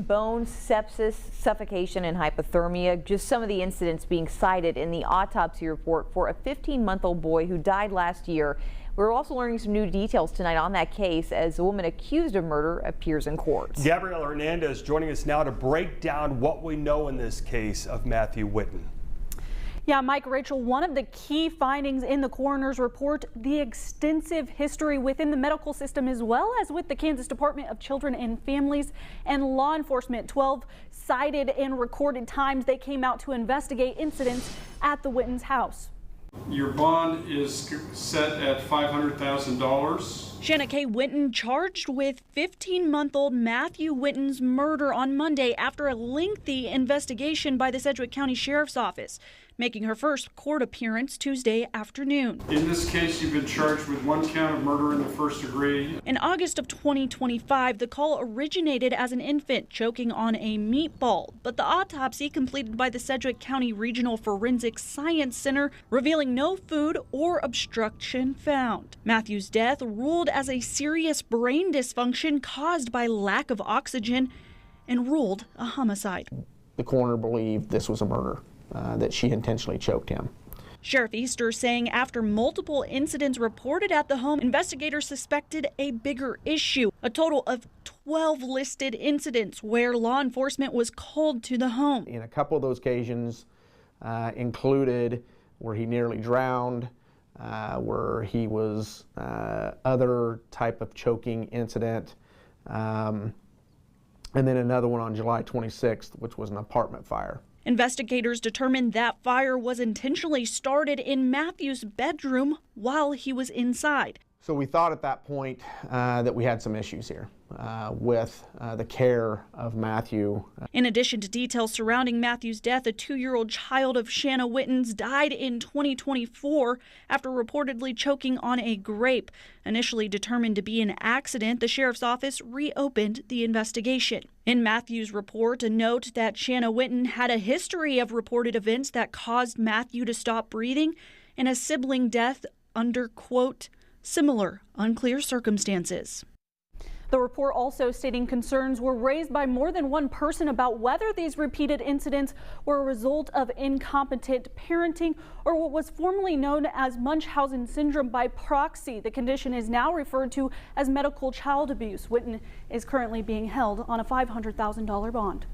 Bones, sepsis, suffocation, and hypothermia, just some of the incidents being cited in the autopsy report for a 15-month-old boy who died last year. We're also learning some new details tonight on that case as a woman accused of murder appears in court. Gabrielle Hernandez joining us now to break down what we know in this case of Matthew Whitten. Yeah, Mike, Rachel, one of the key findings in the coroner's report, the extensive history within the medical system as well as with the Kansas Department of Children and Families and law enforcement. 12 cited and recorded times they came out to investigate incidents at the Whitten's house. Your bond is set at $500,000. Shanna K. Whitten charged with 15-month-old Matthew Whitten's murder on Monday after a lengthy investigation by the Sedgwick County Sheriff's Office, making her first court appearance Tuesday afternoon. In this case, you've been charged with 1 count of murder in the first degree. In August of 2025, the call originated as an infant choking on a meatball, but the autopsy completed by the Sedgwick County Regional Forensic Science Center revealing no food or obstruction found. Matthew's death ruled as a serious brain dysfunction caused by lack of oxygen and ruled a homicide. The coroner believed this was a murder. That she intentionally choked him. Sheriff Easter saying after multiple incidents reported at the home, investigators suspected a bigger issue. A total of 12 listed incidents where law enforcement was called to the home. In a couple of those occasions included where he nearly drowned, where he was other type of choking incident, and then another one on July 26th, which was an apartment fire. Investigators determined that fire was intentionally started in Matthew's bedroom while he was inside. So we thought at that point that we had some issues here with the care of Matthew. In addition to details surrounding Matthew's death, a 2-year-old child of Shanna Whitten's died in 2024 after reportedly choking on a grape. Initially determined to be an accident, the sheriff's office reopened the investigation. In Matthew's report, a note that Shanna Whitten had a history of reported events that caused Matthew to stop breathing and a sibling death under, quote, similar unclear circumstances. The report also stating concerns were raised by more than one person about whether these repeated incidents were a result of incompetent parenting or what was formerly known as Munchausen syndrome by proxy. The condition is now referred to as medical child abuse. Whitten is currently being held on a $500,000 bond.